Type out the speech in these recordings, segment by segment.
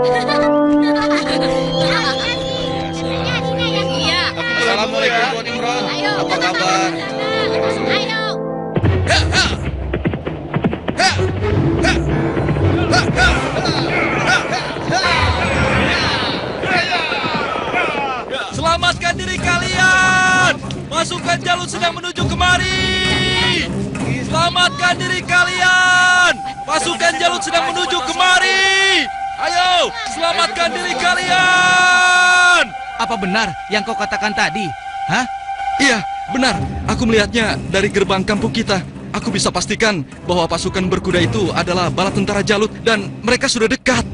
Assalamualaikum Tuan Imran. Apa kabar? Ayo. Selamatkan diri kalian! Pasukan Jalut sedang menuju kemari! Selamatkan diri kalian! Pasukan Jalut sedang menuju kemari! Ayo, selamatkan diri kalian! Apa benar yang kau katakan tadi? Hah? Iya, benar. Aku melihatnya dari gerbang kampung kita. Aku bisa pastikan bahwa pasukan berkuda itu adalah bala tentara Jalut dan mereka sudah dekat.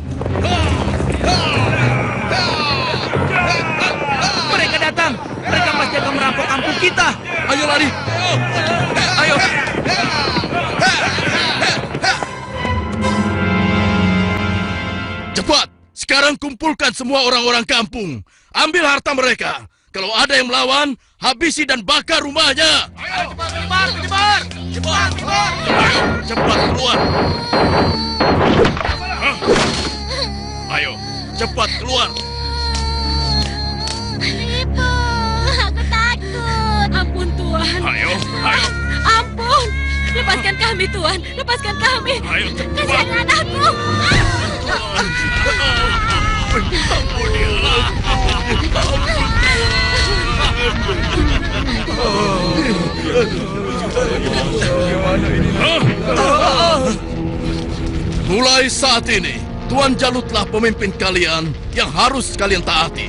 Mereka datang! Mereka pasti akan merampok kampung kita! Ayo lari! Ayo! Cepat! Sekarang kumpulkan semua orang-orang kampung. Ambil harta mereka. Kalau ada yang melawan, habisi dan bakar rumahnya. Ayo, cepat, cepat! Ayo, cepat keluar. Ayo, cepat keluar. Ibu, aku takut. Ampun Tuan. Ayo. Ampun. Lepaskan kami Tuan. Lepaskan kami. Ayo, cepat. Kasihan anakku. Mulai saat ini, Tuan Jalutlah pemimpin kalian yang harus kalian taati.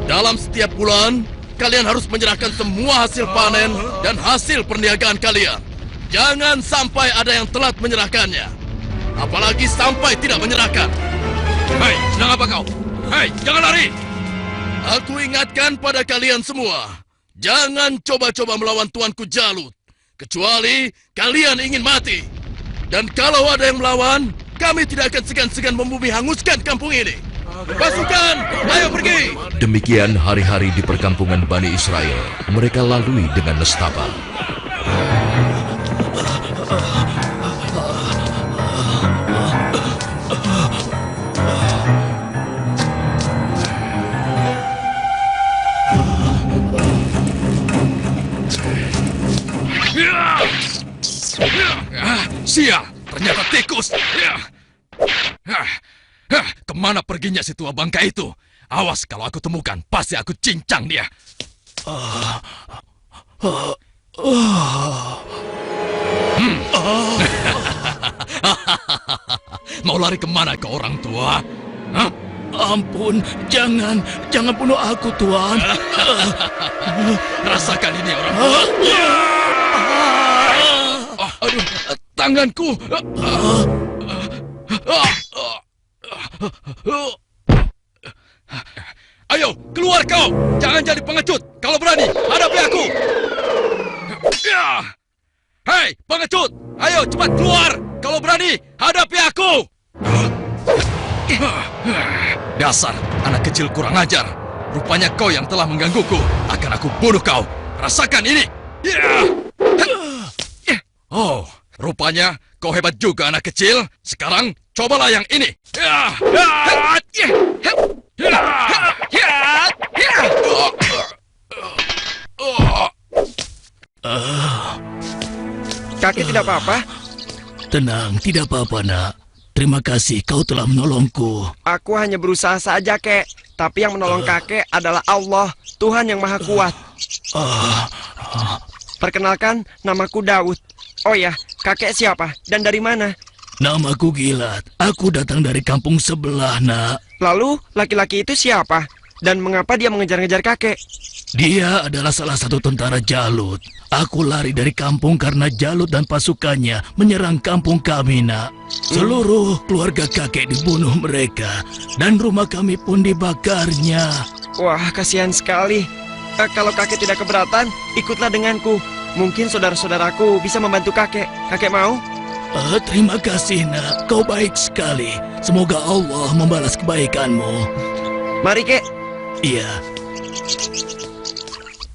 Dalam setiap bulan, kalian harus menyerahkan semua hasil panen dan hasil perniagaan kalian. Jangan sampai ada yang telat menyerahkannya. Apalagi sampai tidak menyerahkan. Hei, sedang apa kau? Hei, jangan lari! Aku ingatkan pada kalian semua, jangan coba-coba melawan Tuanku Jalut, kecuali kalian ingin mati. Dan kalau ada yang melawan, kami tidak akan segan-segan membumi hanguskan kampung ini. Pasukan, ayo pergi! Demikian hari-hari di perkampungan Bani Israel. Mereka lalui dengan nestapa. Sial, ternyata tikus. Kemana perginya si tua bangka itu? Awas kalau aku temukan, pasti aku cincang dia. Mau lari kemana kau orang tua? Hah? Ampun, jangan bunuh aku, Tuan. Rasakan ini orang tua. Aduh, tanganku. Ayo, keluar kau. Jangan jadi pengecut. Kalau berani, hadapi aku. Hei, pengecut. Ayo, cepat keluar. Kalau berani, hadapi aku. Dasar anak kecil kurang ajar. Rupanya kau yang telah menggangguku. Akan aku bunuh kau. Rasakan ini. Oh, rupanya kau hebat juga anak kecil. Sekarang cobalah yang ini. Kakek tidak apa-apa? Tenang, tidak apa-apa, nak. Terima kasih kau telah menolongku. Aku hanya berusaha saja, kek. Tapi yang menolong kakek adalah Allah, Tuhan yang Maha Kuat. Perkenalkan, namaku Daud. Oh ya, kakek siapa dan dari mana? Namaku Gilat. Aku datang dari kampung sebelah, nak. Lalu, laki-laki itu siapa? Dan mengapa dia mengejar-ngejar kakek? Dia adalah salah satu tentara Jalut. Aku lari dari kampung karena Jalut dan pasukannya menyerang kampung kami, nak. Seluruh keluarga kakek dibunuh mereka. Dan rumah kami pun dibakarnya. Wah, kasihan sekali. Kalau kakek tidak keberatan, ikutlah denganku. Mungkin saudara-saudaraku bisa membantu kakek. Kakek mau? Terima kasih, nak. Kau baik sekali. Semoga Allah membalas kebaikanmu. Mari, kek. Iya.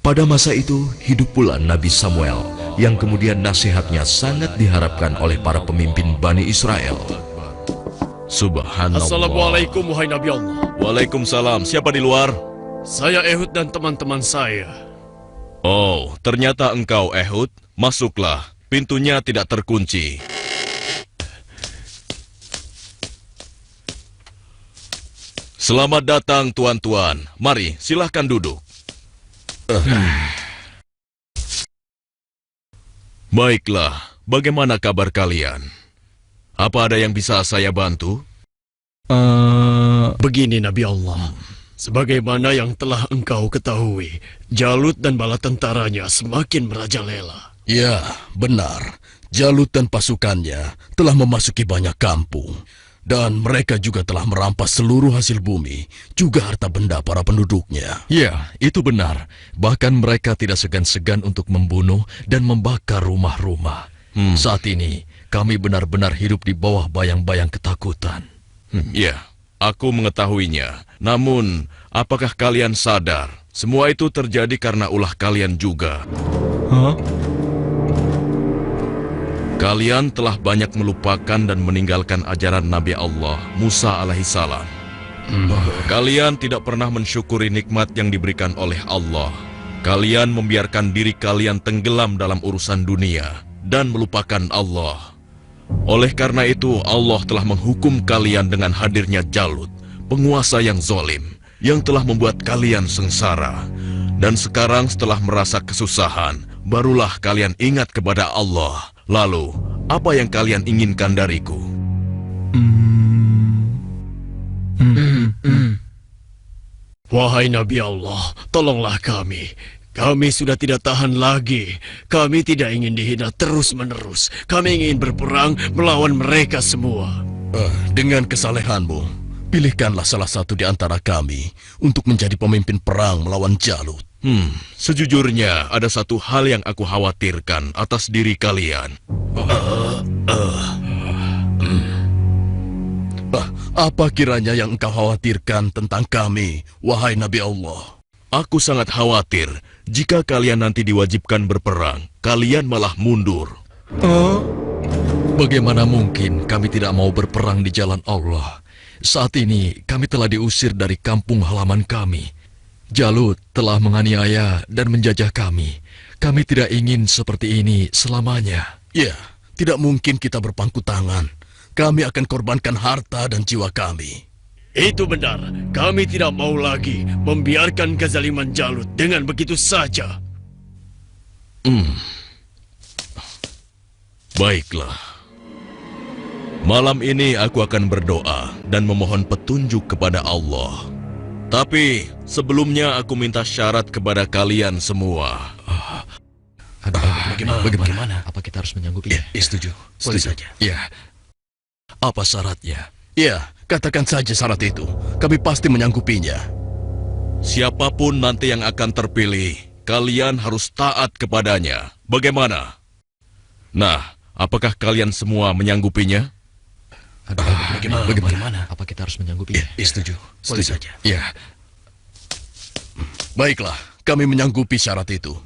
Pada masa itu, hidup pula Nabi Samuel, yang kemudian nasihatnya sangat diharapkan oleh para pemimpin Bani Israel. Subhanallah. Assalamualaikum wahai Nabi Allah. Waalaikumsalam. Siapa di luar? Saya Ehud dan teman-teman saya. Oh, ternyata engkau Ehud. Masuklah. Pintunya tidak terkunci. Selamat datang tuan-tuan. Mari, silahkan duduk. Baiklah, bagaimana kabar kalian? Apa ada yang bisa saya bantu? Begini Nabi Allah. Sebagaimana yang telah engkau ketahui, Jalut dan bala tentaranya semakin merajalela. Ya, benar. Jalut dan pasukannya telah memasuki banyak kampung. Dan mereka juga telah merampas seluruh hasil bumi, juga harta benda para penduduknya. Ya, itu benar. Bahkan mereka tidak segan-segan untuk membunuh dan membakar rumah-rumah. Saat ini, kami benar-benar hidup di bawah bayang-bayang ketakutan. Ya, aku mengetahuinya. Namun, apakah kalian sadar? Semua itu terjadi karena ulah kalian juga. Kalian telah banyak melupakan dan meninggalkan ajaran Nabi Allah, Musa alaihissalam. Kalian tidak pernah mensyukuri nikmat yang diberikan oleh Allah. Kalian membiarkan diri kalian tenggelam dalam urusan dunia dan melupakan Allah. Oleh karena itu, Allah telah menghukum kalian dengan hadirnya Jalut, penguasa yang zalim, yang telah membuat kalian sengsara. Dan sekarang setelah merasa kesusahan, barulah kalian ingat kepada Allah. Lalu, apa yang kalian inginkan dariku? Wahai Nabi Allah, tolonglah kami. Kami sudah tidak tahan lagi. Kami tidak ingin dihina terus-menerus. Kami ingin berperang melawan mereka semua. Dengan kesalehanmu, pilihkanlah salah satu di antara kami untuk menjadi pemimpin perang melawan Jalut. Sejujurnya, ada satu hal yang aku khawatirkan atas diri kalian. Apa kiranya yang engkau khawatirkan tentang kami, wahai Nabi Allah? Aku sangat khawatir jika kalian nanti diwajibkan berperang, kalian malah mundur. Bagaimana mungkin kami tidak mau berperang di jalan Allah? Saat ini kami telah diusir dari kampung halaman kami. Jalut telah menganiaya dan menjajah kami. Kami tidak ingin seperti ini selamanya. Ya, tidak mungkin kita berpangku tangan. Kami akan korbankan harta dan jiwa kami. Itu benar. Kami tidak mau lagi membiarkan kezaliman Jalut dengan begitu saja. Baiklah. Malam ini aku akan berdoa dan memohon petunjuk kepada Allah. Tapi sebelumnya aku minta syarat kepada kalian semua. Bagaimana? Apa kita harus menyanggupinya? Setuju. saja. Ya. Apa syaratnya? Ya, katakan saja syarat itu. Kami pasti menyanggupinya. Siapapun nanti yang akan terpilih, kalian harus taat kepadanya. Bagaimana? Nah, apakah kalian semua menyanggupinya? Bagaimana? Apa kita harus menyanggupinya? Setuju. saja. Ya. Baiklah, kami menyanggupi syarat itu.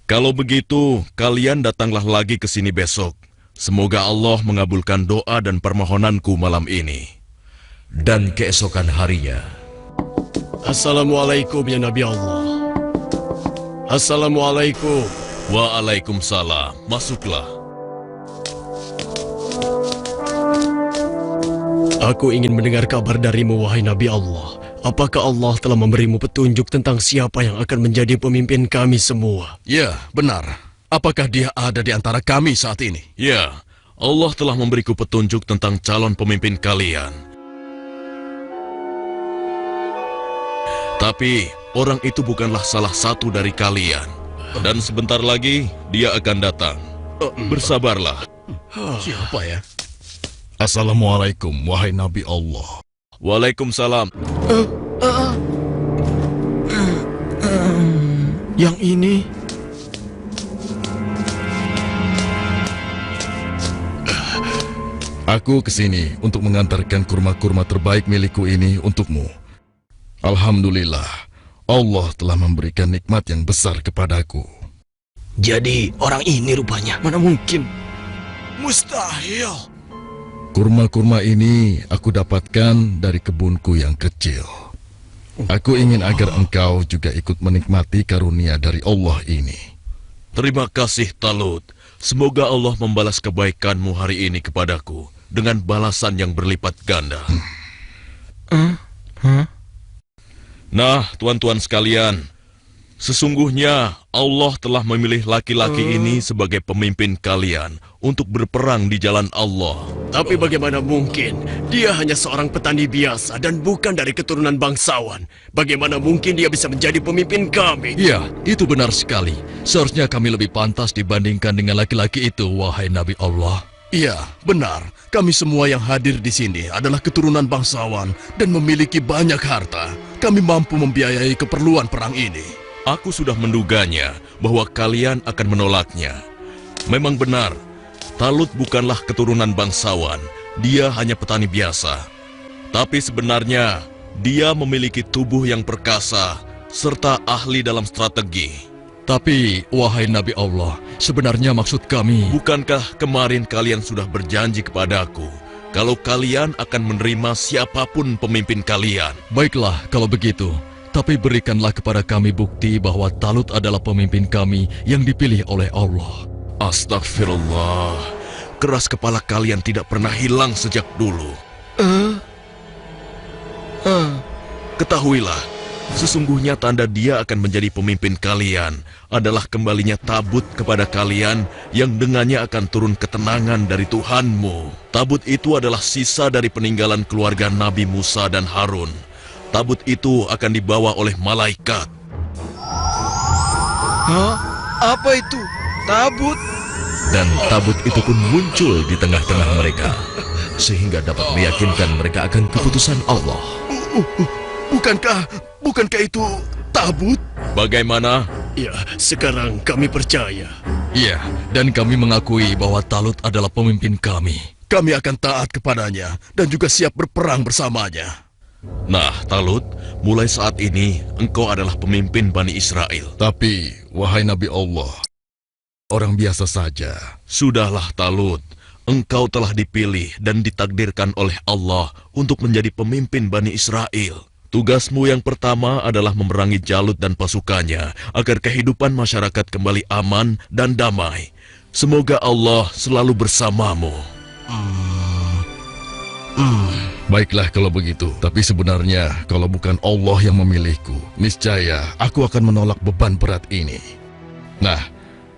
Kalau begitu, kalian datanglah lagi ke sini besok. Semoga Allah mengabulkan doa dan permohonanku malam ini. Dan keesokan harinya. Assalamualaikum ya Nabi Allah. Assalamualaikum. Waalaikumsalam. Masuklah. Aku ingin mendengar kabar darimu, wahai Nabi Allah. Apakah Allah telah memberimu petunjuk tentang siapa yang akan menjadi pemimpin kami semua? Ya, benar. Apakah dia ada di antara kami saat ini? Ya, Allah telah memberiku petunjuk tentang calon pemimpin kalian. Tapi, orang itu bukanlah salah satu dari kalian. Dan sebentar lagi, dia akan datang. Bersabarlah. Siapa ya? Assalamualaikum, wahai Nabi Allah. Waalaikumsalam. Yang ini... Aku kesini untuk mengantarkan kurma-kurma terbaik milikku ini untukmu. Alhamdulillah, Allah telah memberikan nikmat yang besar kepadaku. Jadi orang ini rupanya. Mana mungkin? Mustahil. Kurma-kurma ini aku dapatkan dari kebunku yang kecil. Aku ingin agar engkau juga ikut menikmati karunia dari Allah ini. Terima kasih, Talut. Semoga Allah membalas kebaikanmu hari ini kepadaku dengan balasan yang berlipat ganda. Nah, tuan-tuan sekalian, sesungguhnya Allah telah memilih laki-laki ini sebagai pemimpin kalian untuk berperang di jalan Allah. Tapi bagaimana mungkin? Dia hanya seorang petani biasa dan bukan dari keturunan bangsawan. Bagaimana mungkin dia bisa menjadi pemimpin kami? Ya, itu benar sekali. Seharusnya kami lebih pantas dibandingkan dengan laki-laki itu, wahai Nabi Allah. Iya, benar. Kami semua yang hadir di sini adalah keturunan bangsawan dan memiliki banyak harta. Kami mampu membiayai keperluan perang ini. Aku sudah menduganya bahwa kalian akan menolaknya. Memang benar, Talut bukanlah keturunan bangsawan. Dia hanya petani biasa. Tapi sebenarnya, dia memiliki tubuh yang perkasa serta ahli dalam strategi. Tapi, wahai Nabi Allah, sebenarnya maksud kami... Bukankah kemarin kalian sudah berjanji kepadaku kalau kalian akan menerima siapapun pemimpin kalian? Baiklah, kalau begitu. Tapi berikanlah kepada kami bukti bahwa Talut adalah pemimpin kami yang dipilih oleh Allah. Astagfirullah. Keras kepala kalian tidak pernah hilang sejak dulu. Ketahuilah, sesungguhnya tanda dia akan menjadi pemimpin kalian adalah kembalinya tabut kepada kalian yang dengannya akan turun ketenangan dari Tuhanmu. Tabut itu adalah sisa dari peninggalan keluarga Nabi Musa dan Harun. Tabut itu akan dibawa oleh malaikat. Hah? Apa itu? Tabut? Dan tabut itu pun muncul di tengah-tengah mereka, sehingga dapat meyakinkan mereka akan keputusan Allah. Bukankah itu tabut? Bagaimana? Ya, sekarang kami percaya. Iya, dan kami mengakui bahwa Talut adalah pemimpin kami. Kami akan taat kepadanya dan juga siap berperang bersamanya. Nah, Talut, mulai saat ini engkau adalah pemimpin Bani Israel. Tapi, wahai Nabi Allah, orang biasa saja. Sudahlah, Talut. Engkau telah dipilih dan ditakdirkan oleh Allah untuk menjadi pemimpin Bani Israel. Tugasmu yang pertama adalah memerangi Jalut dan pasukannya agar kehidupan masyarakat kembali aman dan damai. Semoga Allah selalu bersamamu. Baiklah kalau begitu, tapi sebenarnya kalau bukan Allah yang memilihku, niscaya aku akan menolak beban berat ini. Nah,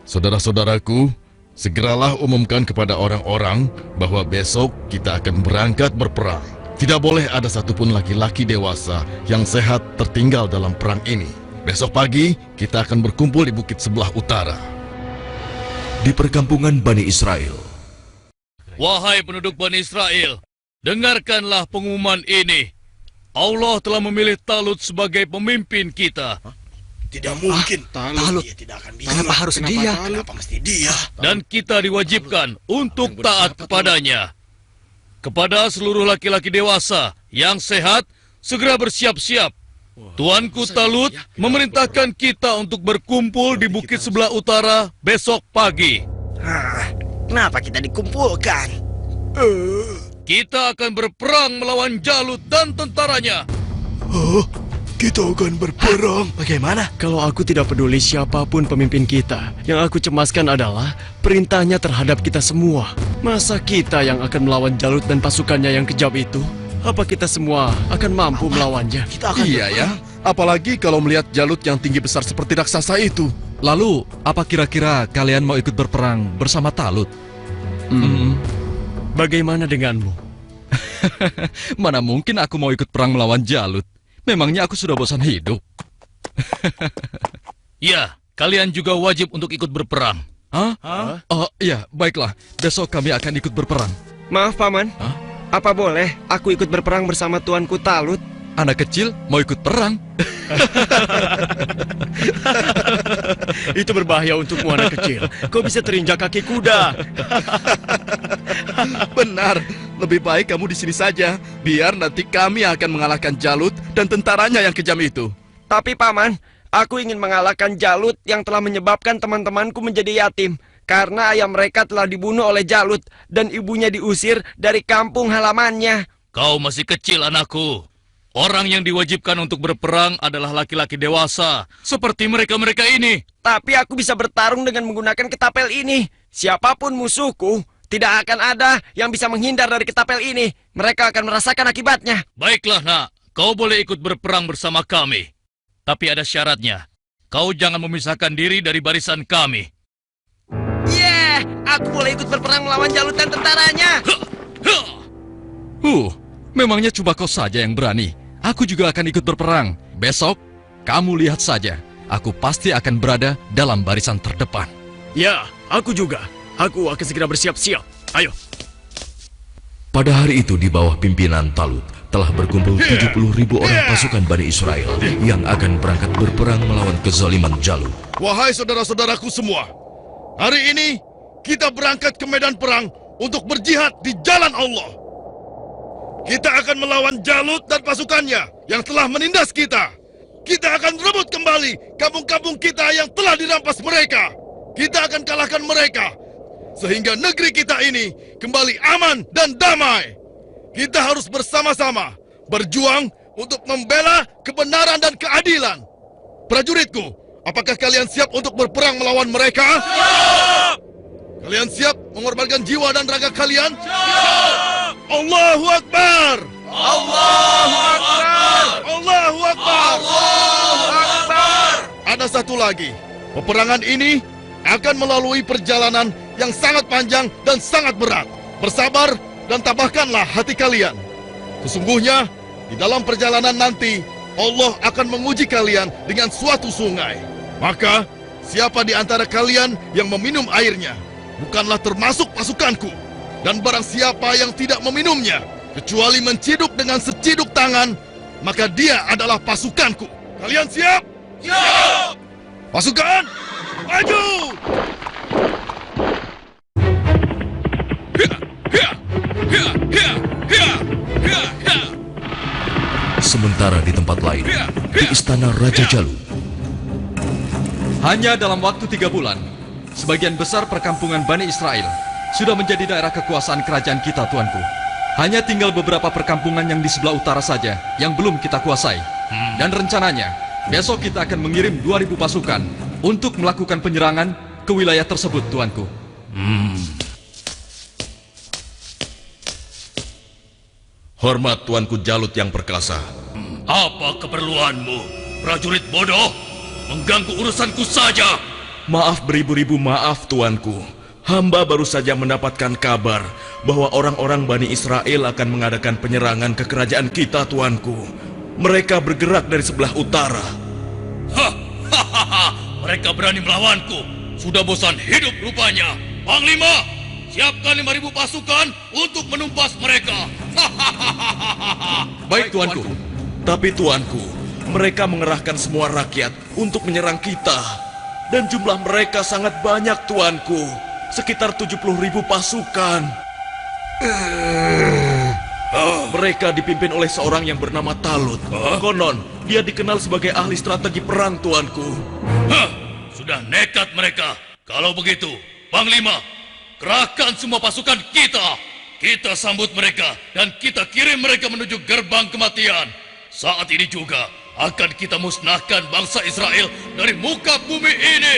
saudara-saudaraku, segeralah umumkan kepada orang-orang bahwa besok kita akan berangkat berperang. Tidak boleh ada satupun laki-laki dewasa yang sehat tertinggal dalam perang ini. Besok pagi kita akan berkumpul di bukit sebelah utara. Di perkampungan Bani Israel. Wahai penduduk Bani Israel, dengarkanlah pengumuman ini. Allah telah memilih Talut sebagai pemimpin kita. Tidak mungkin. Talut. Dia tidak akan bisa. Kenapa harus dia? Kenapa mesti dia? Dan kita diwajibkan untuk taat kepadanya. Kepada seluruh laki-laki dewasa yang sehat, segera bersiap-siap. Tuanku Talut memerintahkan kita untuk berkumpul di bukit sebelah utara besok pagi. Kenapa kita dikumpulkan? Kita akan berperang melawan Jalut dan tentaranya. Kita akan berperang. Bagaimana? Kalau aku tidak peduli siapapun pemimpin kita, yang aku cemaskan adalah perintahnya terhadap kita semua. Masa kita yang akan melawan Jalut dan pasukannya yang kejam itu? Apa kita semua akan mampu melawannya? Iya ya, apalagi kalau melihat Jalut yang tinggi besar seperti raksasa itu. Lalu, apa kira-kira kalian mau ikut berperang bersama Talut? Bagaimana denganmu? Mana mungkin aku mau ikut perang melawan Jalut? Memangnya aku sudah bosan hidup? Ya, kalian juga wajib untuk ikut berperang. Hah? Oh, iya, baiklah. Besok kami akan ikut berperang. Maaf, Paman. Apa boleh aku ikut berperang bersama tuanku Talut? Anak kecil mau ikut perang? Itu berbahaya untukmu, anak kecil. Kau bisa terinjak kaki kuda. Benar, lebih baik kamu di sini saja. Biar nanti kami akan mengalahkan Jalut dan tentaranya yang kejam itu. Tapi, Paman, aku ingin mengalahkan Jalut yang telah menyebabkan teman-temanku menjadi yatim. Karena ayah mereka telah dibunuh oleh Jalut dan ibunya diusir dari kampung halamannya. Kau masih kecil, anakku. Orang yang diwajibkan untuk berperang adalah laki-laki dewasa, seperti mereka-mereka ini. Tapi aku bisa bertarung dengan menggunakan ketapel ini. Siapapun musuhku, tidak akan ada yang bisa menghindar dari ketapel ini. Mereka akan merasakan akibatnya. Baiklah, nak. Kau boleh ikut berperang bersama kami. Tapi ada syaratnya. Kau jangan memisahkan diri dari barisan kami. Aku boleh ikut berperang melawan Jalut dan tentaranya. Memangnya cuma kau saja yang berani. Aku juga akan ikut berperang. Besok, kamu lihat saja. Aku pasti akan berada dalam barisan terdepan. Ya, aku juga. Aku akan segera bersiap-siap. Ayo. Pada hari itu di bawah pimpinan Talut telah berkumpul 70.000 orang pasukan Bani Israel yang akan berangkat berperang melawan kezaliman Jalut. Wahai saudara-saudaraku semua, hari ini kita berangkat ke medan perang untuk berjihad di jalan Allah. Kita akan melawan Jalut dan pasukannya yang telah menindas kita. Kita akan rebut kembali kampung-kampung kita yang telah dirampas mereka. Kita akan kalahkan mereka, sehingga negeri kita ini kembali aman dan damai. Kita harus bersama-sama berjuang untuk membela kebenaran dan keadilan. Prajuritku, apakah kalian siap untuk berperang melawan mereka? Siap! Kalian siap mengorbankan jiwa dan raga kalian? Siap! Allahu Akbar! Allahu Akbar! Allahu Akbar! Allahu Akbar! Ada satu lagi. Peperangan ini akan melalui perjalanan yang sangat panjang dan sangat berat. Bersabar dan tabahkanlah hati kalian. Sesungguhnya, di dalam perjalanan nanti, Allah akan menguji kalian dengan suatu sungai. Maka, siapa di antara kalian yang meminum airnya, bukanlah termasuk pasukanku. Dan barang siapa yang tidak meminumnya, kecuali menciduk dengan seciduk tangan, maka dia adalah pasukanku. Kalian siap? Siap! Pasukan, maju! Sementara di tempat lain, di istana Raja Jalut, Hanya dalam waktu 3 bulan, sebagian besar perkampungan Bani Israel sudah menjadi daerah kekuasaan kerajaan kita, tuanku. Hanya tinggal beberapa perkampungan yang di sebelah utara saja yang belum kita kuasai. Dan rencananya, besok kita akan mengirim 2.000 pasukan untuk melakukan penyerangan ke wilayah tersebut, tuanku. Hormat Tuanku Jalut yang perkasa. Apa keperluanmu, prajurit bodoh? Mengganggu urusanku saja. Maaf beribu-ribu maaf, Tuanku. Hamba baru saja mendapatkan kabar bahwa orang-orang Bani Israel akan mengadakan penyerangan ke kerajaan kita, Tuanku. Mereka bergerak dari sebelah utara. Mereka berani melawanku. Sudah bosan hidup rupanya. Panglima, siapkan 5.000 pasukan untuk menumpas mereka. Baik, tuanku. Tapi Tuanku, mereka mengerahkan semua rakyat untuk menyerang kita. Dan jumlah mereka sangat banyak, Tuanku. Sekitar 70.000 pasukan. Mereka dipimpin oleh seorang yang bernama Talut. Konon, dia dikenal sebagai ahli strategi perang, Tuanku. Sudah nekat mereka. Kalau begitu, Panglima, kerahkan semua pasukan kita. Kita sambut mereka dan kita kirim mereka menuju gerbang kematian. Saat ini juga akan kita musnahkan bangsa Israel dari muka bumi ini.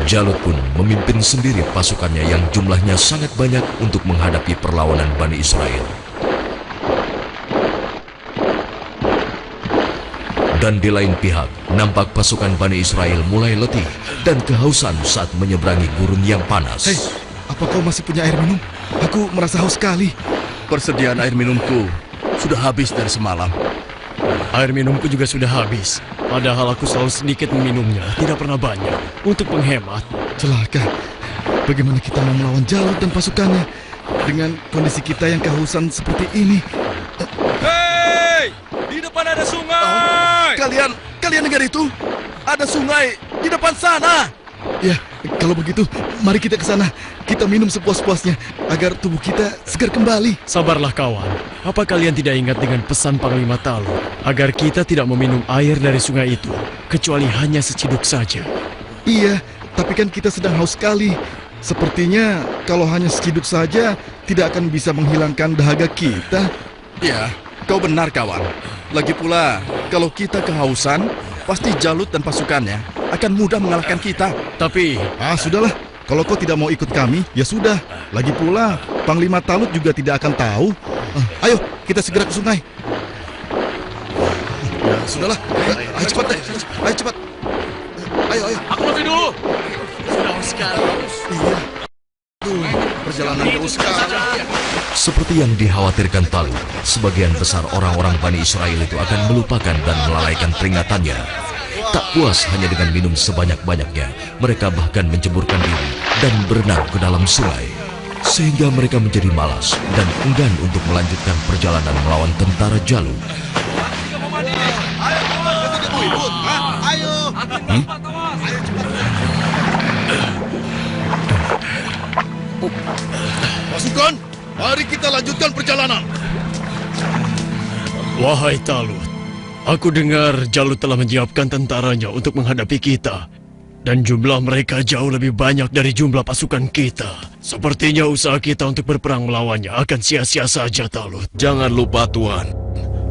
Jalut pun memimpin sendiri pasukannya yang jumlahnya sangat banyak untuk menghadapi perlawanan Bani Israel. Dan di lain pihak, nampak pasukan Bani Israel mulai letih dan kehausan saat menyeberangi gurun yang panas. Hei, apa kau masih punya air minum? Aku merasa haus sekali. Persediaan air minumku sudah habis dari semalam. Air minumku juga sudah habis. Padahal aku selalu sedikit meminumnya, tidak pernah banyak. Untuk menghemat. Celaka. Bagaimana kita mau melawan Jalut dan pasukannya dengan kondisi kita yang kehausan seperti ini? Hei! Di depan ada sungai! Kalian dengar itu? Ada sungai di depan sana. Ya, Kalau begitu, mari kita ke sana. Kita minum sepuas-puasnya agar tubuh kita segar kembali. Sabarlah kawan. Apa kalian tidak ingat dengan pesan Panglima Talut agar kita tidak meminum air dari sungai itu kecuali hanya seciduk saja? Iya, tapi kan kita sedang haus sekali. Sepertinya kalau hanya seciduk saja tidak akan bisa menghilangkan dahaga kita. Ya, kau benar kawan. Lagi pula, kalau kita kehausan, pasti Jalut dan pasukannya akan mudah mengalahkan kita. Tapi, Sudahlah. Kalau kau tidak mau ikut kami, ya sudah. Lagi pula, Panglima Talut juga tidak akan tahu. Ayo, kita segera ke sungai. Ya, sudahlah. Ayo cepat deh. Ayo cepat. Ayo. Aku lebih dulu. sudah sekali. Iya. Perjalanan jauh sekali. Seperti yang dikhawatirkan Talut, sebagian besar orang-orang Bani Israel itu akan melupakan dan melalaikan peringatannya. Tak puas hanya dengan minum sebanyak-banyaknya, mereka bahkan menceburkan diri dan berenang ke dalam sungai. Sehingga mereka menjadi malas dan enggan untuk melanjutkan perjalanan melawan tentara Jalut. Pasukan, mari kita lanjutkan perjalanan. Wahai Talut, aku dengar Jalut telah menyiapkan tentaranya untuk menghadapi kita. Dan jumlah mereka jauh lebih banyak dari jumlah pasukan kita. Sepertinya usaha kita untuk berperang melawannya akan sia-sia saja, Talut. Jangan lupa Tuan,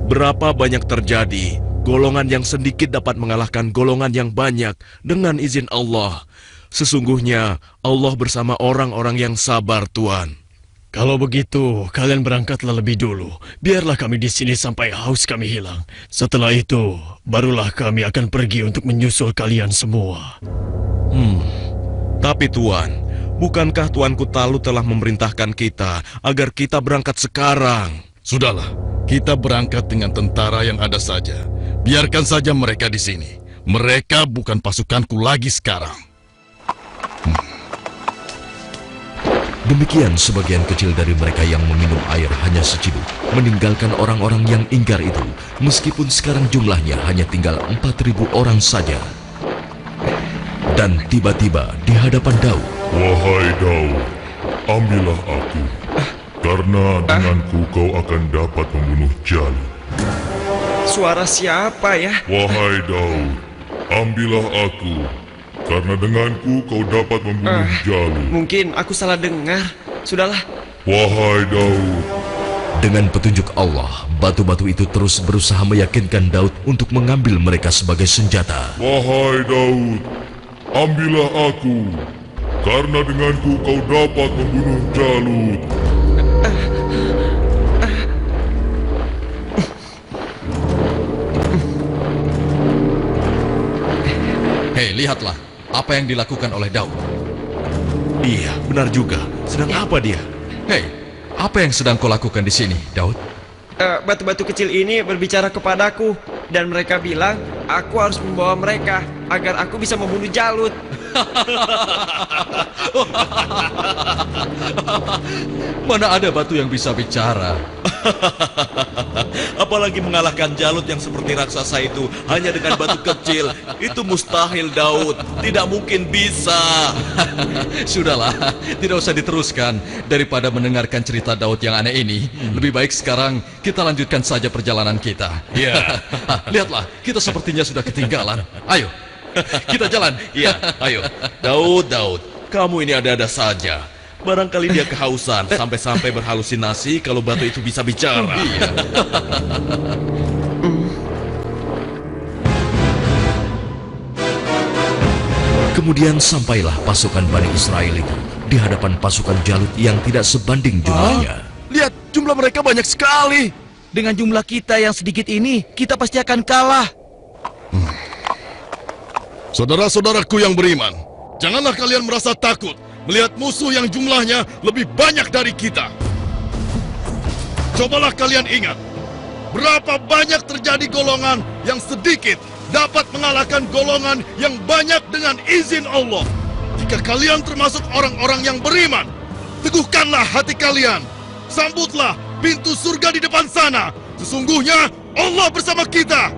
berapa banyak terjadi, golongan yang sedikit dapat mengalahkan golongan yang banyak dengan izin Allah. Sesungguhnya Allah bersama orang-orang yang sabar, Tuan. Kalau begitu, kalian berangkatlah lebih dulu. Biarlah kami di sini sampai haus kami hilang. Setelah itu, barulah kami akan pergi untuk menyusul kalian semua. Tapi Tuan, bukankah Tuanku Talut telah memerintahkan kita agar kita berangkat sekarang? Sudahlah, kita berangkat dengan tentara yang ada saja. Biarkan saja mereka di sini. Mereka bukan pasukanku lagi sekarang. Demikian sebagian kecil dari mereka yang meminum air hanya seciduk, meninggalkan orang-orang yang ingkar itu, meskipun sekarang jumlahnya hanya tinggal 4.000 orang saja. Dan tiba-tiba di hadapan Daud, Wahai Daud, ambillah aku, karena denganku kau akan dapat membunuh Jalut. Suara siapa ya? Wahai Daud, ambillah aku, karena denganku kau dapat membunuh Jalut. Mungkin aku salah dengar. Sudahlah. Wahai Daud, dengan petunjuk Allah, batu-batu itu terus berusaha meyakinkan Daud untuk mengambil mereka sebagai senjata. wahai Daud, ambillah aku, karena denganku kau dapat membunuh Jalut. Hei, lihatlah apa yang dilakukan oleh Daud. Iya, benar juga. Sedang apa dia? Hei, apa yang sedang kau lakukan di sini, Daud? Batu-batu kecil ini berbicara kepadaku dan mereka bilang aku harus membawa mereka agar aku bisa membunuh Jalut. Mana ada batu yang bisa bicara? Apalagi mengalahkan Jalut yang seperti raksasa itu hanya dengan batu kecil. Itu mustahil, Daud. Tidak mungkin bisa. Sudahlah, tidak usah diteruskan. Daripada mendengarkan cerita Daud yang aneh ini, lebih baik sekarang kita lanjutkan saja perjalanan kita. Ya. Lihatlah, kita sepertinya sudah ketinggalan. Ayo, kita jalan. Iya, ayo. Daud, kamu ini ada-ada saja. Barangkali dia kehausan sampai-sampai berhalusinasi kalau batu itu bisa bicara. Kemudian sampailah pasukan Bani Israel itu di hadapan pasukan Jalut yang tidak sebanding jumlahnya. Lihat, jumlah mereka banyak sekali. Dengan jumlah kita yang sedikit ini, kita pasti akan kalah. Saudara-saudaraku yang beriman, janganlah kalian merasa takut melihat musuh yang jumlahnya lebih banyak dari kita. Cobalah kalian ingat, berapa banyak terjadi golongan yang sedikit dapat mengalahkan golongan yang banyak dengan izin Allah. Jika kalian termasuk orang-orang yang beriman, teguhkanlah hati kalian. Sambutlah pintu surga di depan sana. Sesungguhnya Allah bersama kita.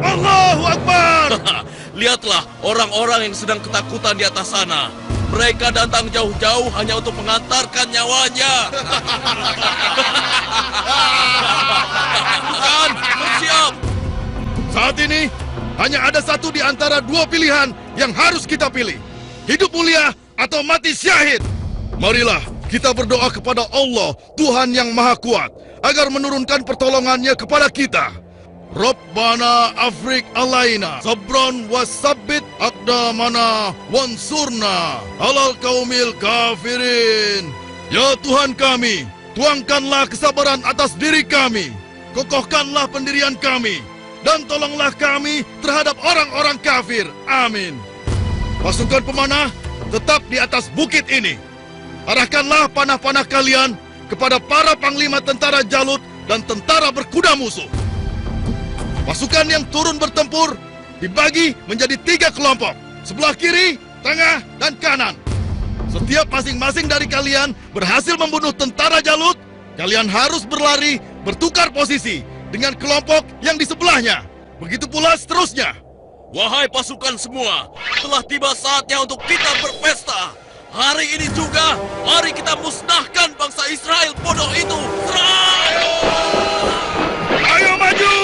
Allahu Akbar. Lihatlah orang-orang yang sedang ketakutan di atas sana. Mereka datang jauh-jauh hanya untuk mengantarkan nyawanya. Pasukan, bersiap! Saat ini, hanya ada satu di antara dua pilihan yang harus kita pilih. Hidup mulia atau mati syahid. Marilah kita berdoa kepada Allah, Tuhan yang Maha Kuat, agar menurunkan pertolongannya kepada kita. Rabbana afrik alaina sabron wasabbit aqdamana wansurna alal kaumil kafirin. Ya Tuhan kami, tuangkanlah kesabaran atas diri kami, kokohkanlah pendirian kami, dan tolonglah kami terhadap orang-orang kafir. Amin. Pasukan pemanah tetap di atas bukit ini. Arahkanlah panah-panah kalian kepada para panglima tentara Jalut dan tentara berkuda musuh. Pasukan yang turun bertempur dibagi menjadi 3 kelompok, sebelah kiri, tengah, dan kanan. Setiap masing-masing dari kalian berhasil membunuh tentara Jalut, kalian harus berlari bertukar posisi dengan kelompok yang di sebelahnya. Begitu pula seterusnya. Wahai pasukan semua, telah tiba saatnya untuk kita berpesta. Hari ini juga, mari kita musnahkan bangsa Israel bodoh itu. Serang! Ayo maju!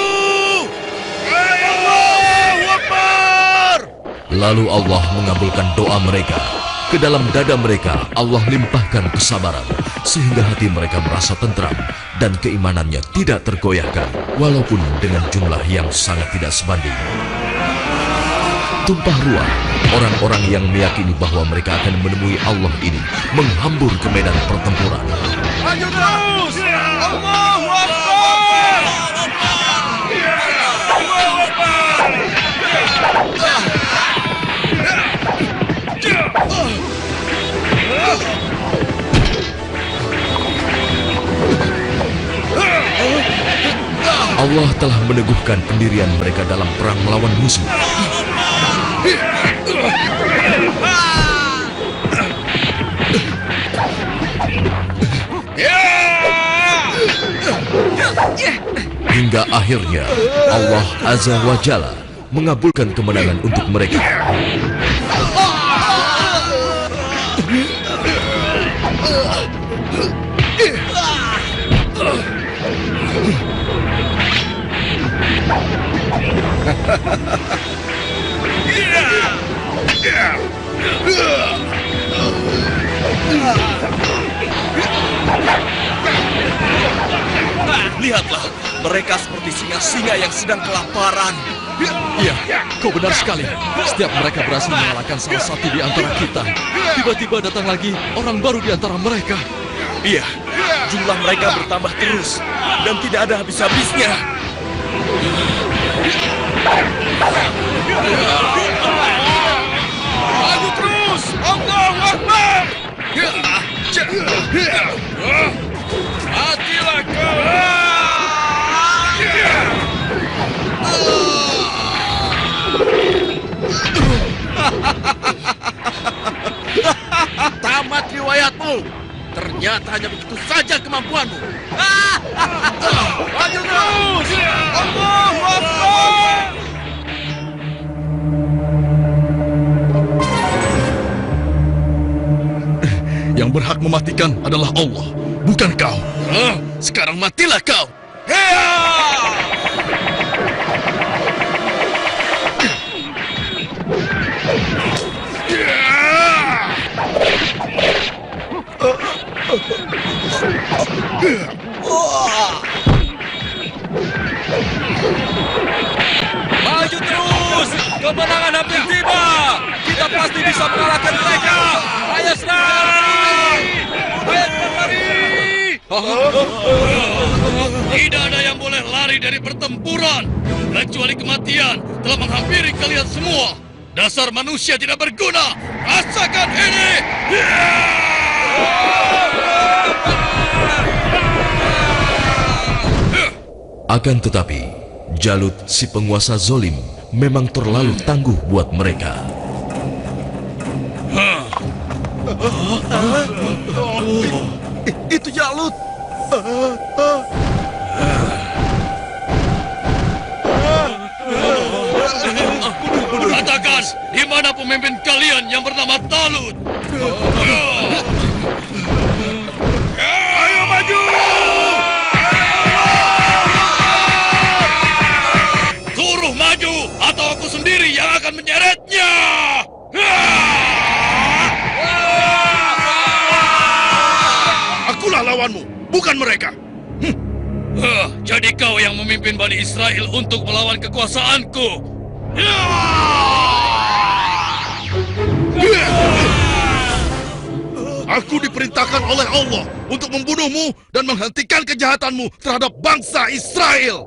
Allahu Akbar! Lalu Allah mengabulkan doa mereka. Ke dalam dada mereka Allah limpahkan kesabaran, sehingga hati mereka merasa tentram dan keimanannya tidak tergoyahkan, walaupun dengan jumlah yang sangat tidak sebanding. Tumpah ruah, orang-orang yang meyakini bahwa mereka akan menemui Allah ini menghambur ke medan pertempuran. Maju terus! Allahu Akbar! Allahu Akbar! Allah telah meneguhkan pendirian mereka dalam perang melawan musuh. Hingga akhirnya Allah Azza wa Jalla mengabulkan kemenangan untuk mereka. Lihatlah, mereka seperti singa-singa yang sedang kelaparan. Iya, kau benar sekali. Setiap mereka berhasil mengalahkan salah satu di antara kita, tiba-tiba datang lagi orang baru di antara mereka. Iya, jumlah mereka bertambah terus dan tidak ada habis-habisnya. Maju terus! Allahu Akbar! Matilah kau! Tamat riwayatmu. Ternyata hanya begitu saja kemampuanmu. Maju terus! Allahu Akbar! Yang berhak mematikan adalah Allah, bukan kau. Sekarang matilah kau. Maju terus! Kemenangan hampir tiba! Kita pasti bisa mengalahkan mereka! Ayo serang! Ayo berlari! Tidak ada yang boleh lari dari pertempuran, kecuali kematian telah menghampiri kalian semua. Dasar manusia tidak berguna. Rasakan ini! Akan tetapi, Jalut si penguasa zolim memang terlalu tangguh buat mereka. Itu Jalut. Katakan mana pemimpin kalian yang bernama Talut? Ayo maju! Suruh maju atau aku sendiri yang akan menyeretnya! Akulah lawanmu, bukan mereka. Jadi kau yang memimpin Bani Israel untuk melawan kekuasaanku. Aku diperintahkan oleh Allah untuk membunuhmu dan menghentikan kejahatanmu terhadap bangsa Israel.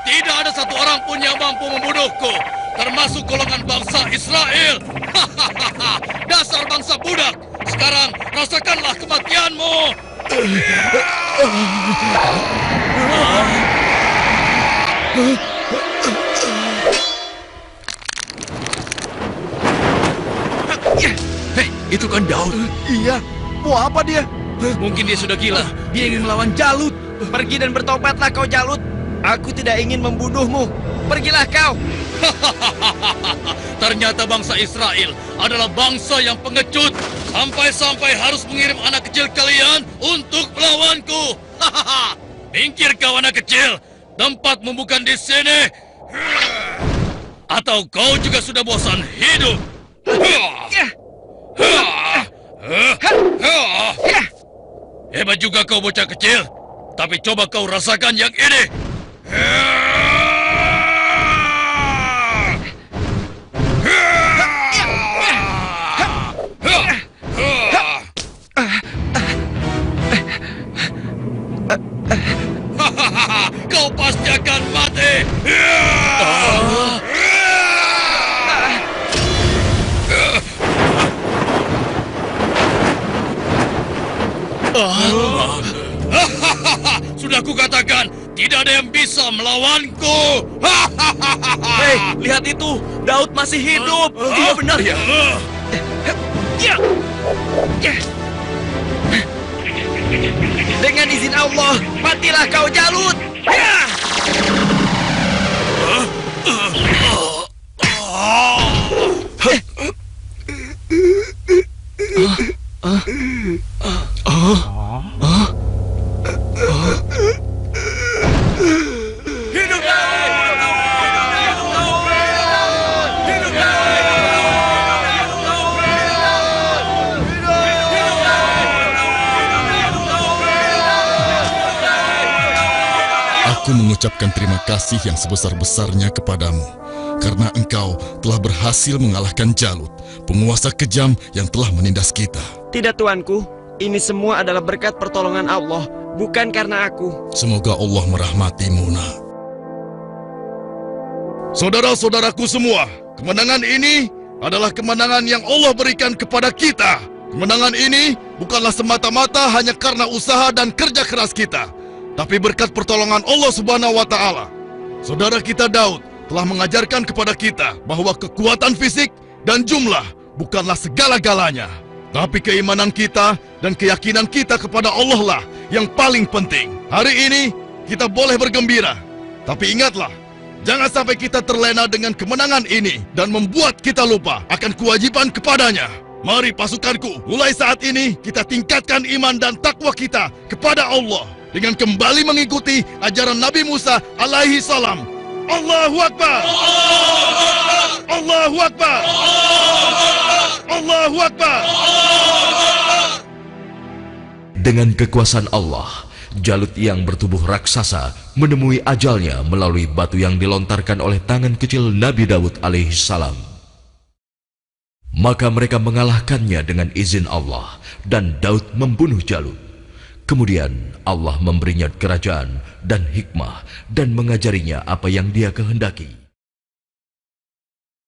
Tidak ada satu orang pun yang mampu membunuhku, termasuk golongan bangsa Israel. Dasar bangsa budak, sekarang rasakanlah kematianmu. Hei, itu kan Daud. Iya, mau apa dia? Mungkin dia sudah gila. Dia ingin melawan Jalut. Pergi dan bertobatlah kau Jalut. Aku tidak ingin membunuhmu. Pergilah kau. Ternyata bangsa Israel adalah bangsa yang pengecut. Sampai-sampai harus mengirim anak kecil kalian untuk melawanku. Minggir kau anak kecil. Tempatmu bukan di sini. Atau kau juga sudah bosan hidup? Hebat juga kau bocah kecil. Tapi coba kau rasakan yang ini. Kau pasti akan mati. Sudah kukatakan, tidak ada yang bisa melawanku. Hei, lihat itu. Daud masih hidup. Iya benar ya. Dengan izin Allah, matilah kau Jalut. Aku mengucapkan terima kasih yang sebesar-besarnya kepadamu, karena engkau telah berhasil mengalahkan Jalut, penguasa kejam yang telah menindas kita. Tidak tuanku, ini semua adalah berkat pertolongan Allah, bukan karena aku. Semoga Allah merahmatimu, nak. Saudara-saudaraku semua, kemenangan ini adalah kemenangan yang Allah berikan kepada kita. Kemenangan ini bukanlah semata-mata hanya karena usaha dan kerja keras kita, tapi berkat pertolongan Allah Subhanahu wa Ta'ala. Saudara kita Daud telah mengajarkan kepada kita bahwa kekuatan fisik dan jumlah bukanlah segala-galanya, tapi keimanan kita dan keyakinan kita kepada Allah lah yang paling penting. Hari ini kita boleh bergembira, tapi ingatlah, jangan sampai kita terlena dengan kemenangan ini dan membuat kita lupa akan kewajiban kepadanya. Mari pasukanku, mulai saat ini kita tingkatkan iman dan takwa kita kepada Allah dengan kembali mengikuti ajaran Nabi Musa alaihi salam. Allahu Akbar! Allahu Akbar! Allahu Akbar! Dengan kekuasaan Allah, Jalut yang bertubuh raksasa menemui ajalnya melalui batu yang dilontarkan oleh tangan kecil Nabi Daud alaihi salam. Maka mereka mengalahkannya dengan izin Allah, dan Daud membunuh Jalut. Kemudian Allah memberinya kerajaan dan hikmah dan mengajarinya apa yang dia kehendaki.